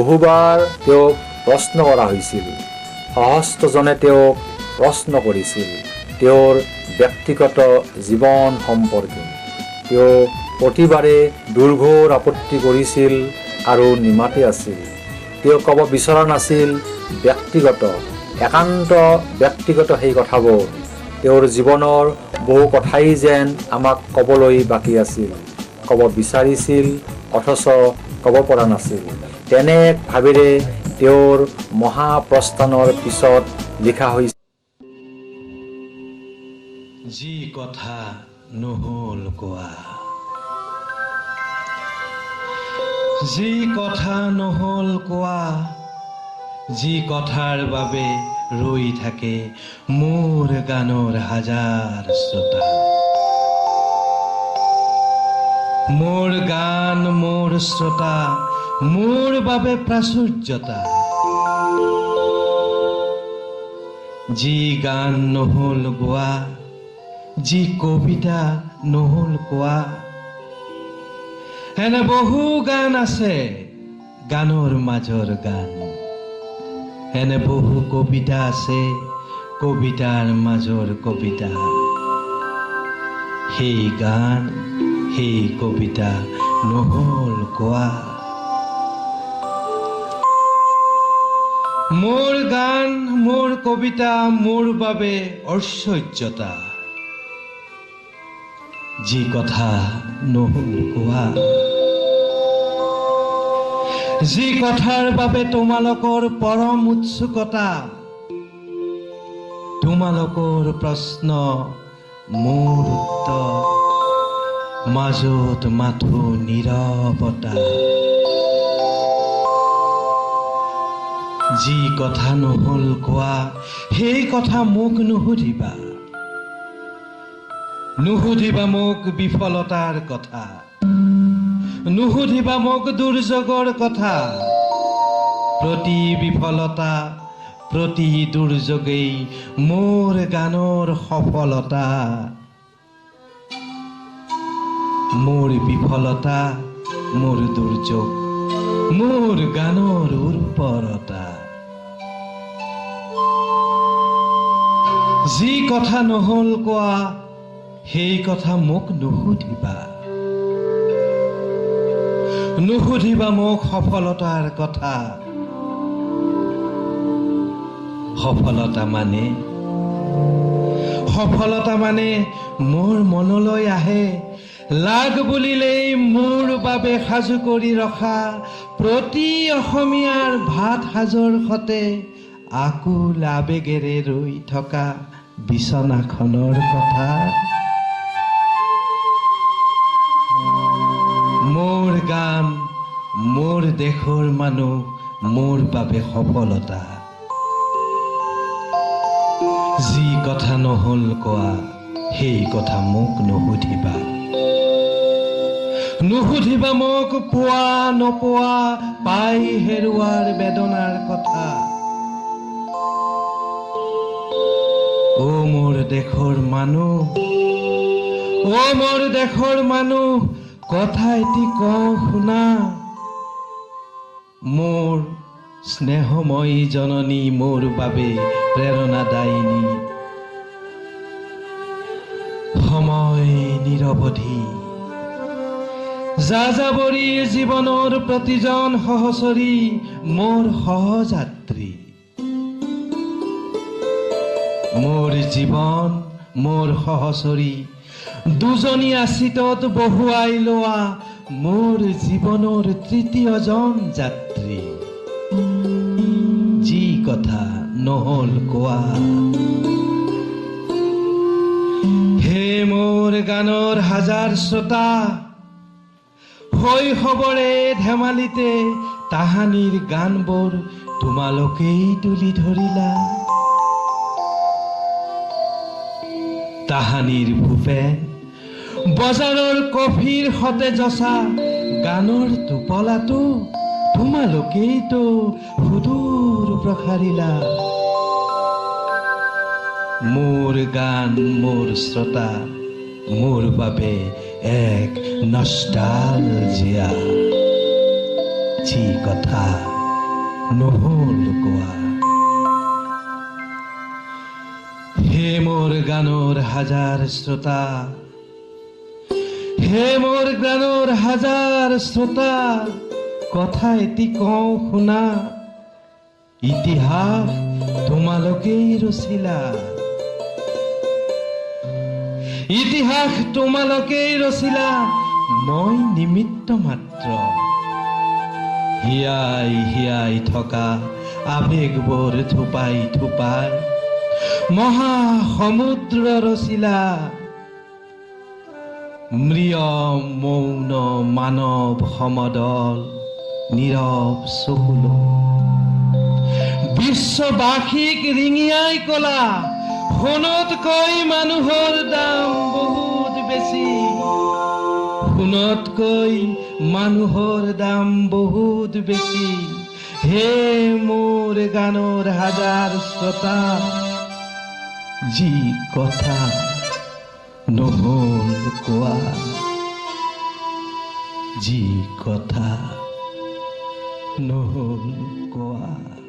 বহুবাৰ তেওঁক প্ৰশ্ন কৰা হৈছিল। সহস্ৰজনে তেওঁক প্ৰশ্ন কৰিছিল তেওঁৰ ব্যক্তিগত জীৱন সম্পৰ্কে। তেওঁ প্ৰতিবাৰে দুৰ্ঘোৰ আপত্তি কৰিছিল আৰু নিমাতি আছিল। তেওঁ ক'ব বিচৰা নাছিল একান্ত ব্যক্তিগত সেই কথাবোৰ। তেওঁৰ জীৱনৰ বহু কথাই যেন আমাক ক'বলৈ বাকী আছিল, ক'ব বিচাৰিছিল অথচ ক'ব পৰা নাছিল। তেনে এক ভাৱেৰে তেওঁৰ মহাপ্ৰস্থানৰ পিছত লিখা হৈছিল, যি কথা নহ'ল কোৱা, যি কথা নহ'ল কোৱা, যি কথাৰ বাবে ৰৈ থাকে মোৰ গানৰ হাজাৰ শ্ৰোতা। মোৰ গান মোৰ শ্ৰোতা, মোৰ বাবে প্ৰাচুৰ্যতা। যি গান নহ'ল গোৱা, যি কবিতা নহ'ল কোৱা, এনে বহু গান আছে গানৰ মাজৰ গান। এনে বহু কবিতা আছে কবিতাৰ মাজৰ কবিতা। সেই গান সেই কবিতা নহ'ল কোৱা। মোৰ গান মোৰ কবিতা মোৰ বাবে ঐশ্বৰ্যতা। যি কথা নহ'ল কোৱা, যি কথাৰ বাবে তোমালোকৰ পৰম উৎসুকতা, তোমালোকৰ প্ৰশ্ন মোৰ উত্তৰ, মাজত মাথো নীৰৱতা। যি কথা নহ'ল কোৱা, সেই কথা মোক নুসুধিবা। নুসুধিবা মোক বিফলতাৰ কথা, নুসুধিবা মোক দুৰ্যোগৰ কথা। প্ৰতি বিফলতা প্ৰতি দুৰ্যোগেই মোৰ গানৰ সফলতা। মোৰ বিফলতা মোৰ দুৰ্যোগ, মোৰ গানৰ উৰ্বৰতা। যি কথা নহ'ল কোৱা, সেই কথা মোক নুসুধিবা। নুসুধিবা মোক সফলতাৰ কথা। সফলতা মানে মোৰ মনলৈ আহে লাগ বুলিলেই মোৰ বাবে সাজু কৰি ৰখা প্ৰতি অসমীয়াৰ ভাত সাজৰ সতে আকুল আবেগেৰে ৰৈ থকা বিছনাখনৰ কথা। মোৰ গান মোৰ দেশৰ মানুহ মোৰ বাবে সফলতা। যি কথা নহ'ল কোৱা, সেই কথা মোক নুসুধিবা। নুসুধিবা মোক পোৱা নোপোৱা পাই হেৰুৱাৰ বেদনাৰ কথা। অ মোৰ দেশৰ মানুহ, অ মোৰ দেশৰ মানুহ, কথা এটি কওঁ শুনা। মোৰ স্নেহময়ী জননী মোৰ বাবে প্ৰেৰণাদায়িনী। সময় নিৰৱধি যাযাবৰী জীৱনৰ প্ৰতিজন সহচৰী মোৰ সহযাত্ৰী। মোৰ জীৱন মোৰ সহচৰী দুজনী আচিতত বহুৱাই লোৱা মোৰ জীৱনৰ তৃতীয়জন যাত্ৰী। যি কথা নহ'ল কোৱা। হে মোৰ গানৰ হাজাৰ শ্ৰোতা, শৈশৱৰে ধেমালিতে তাহানিৰ গানবোৰ তোমালোকেই তুলি ধৰিলা। তাহানিৰ ভূপেন বজাৰৰ কফিৰ সতে জচা গানৰ টোপলাটো তোমালোকেইতো সুদূৰ প্ৰসাৰিলা। মোৰ গান মোৰ শ্ৰোতা মোৰ বাবে এক নষ্টালজিয়া। যি কথা নহ'ল কোৱা। হে মোৰ গানৰ হাজাৰ শ্ৰোতা, হে মোৰ গানৰ হাজাৰ শ্ৰোতা, কথা এটি কওঁ শুনা, ইতিহাস তোমালোকেই ৰচিলা, ইতিহাস তোমালোকেই ৰচিলা, মই নিমিত্ত মাত্ৰ। হিয়াই হিয়াই থকা আবেগবোৰ থোপাই থোপাই মহা সমুদ্ৰ ৰচিলা, মৃয় মৌন মানৱ সমদল নীৰৱ চকুলো, বিশ্ববাসীক ৰিঙিয়াই কলা, সোণতকৈ মানুহৰ দাম বহুত বেছি, সোণতকৈ মানুহৰ দাম বহুত বেছি। হে মোৰ গানৰ হাজাৰ শ্ৰোতা, যি কথা নহ'ল কোৱা, যি কথা নহ'ল কোৱা।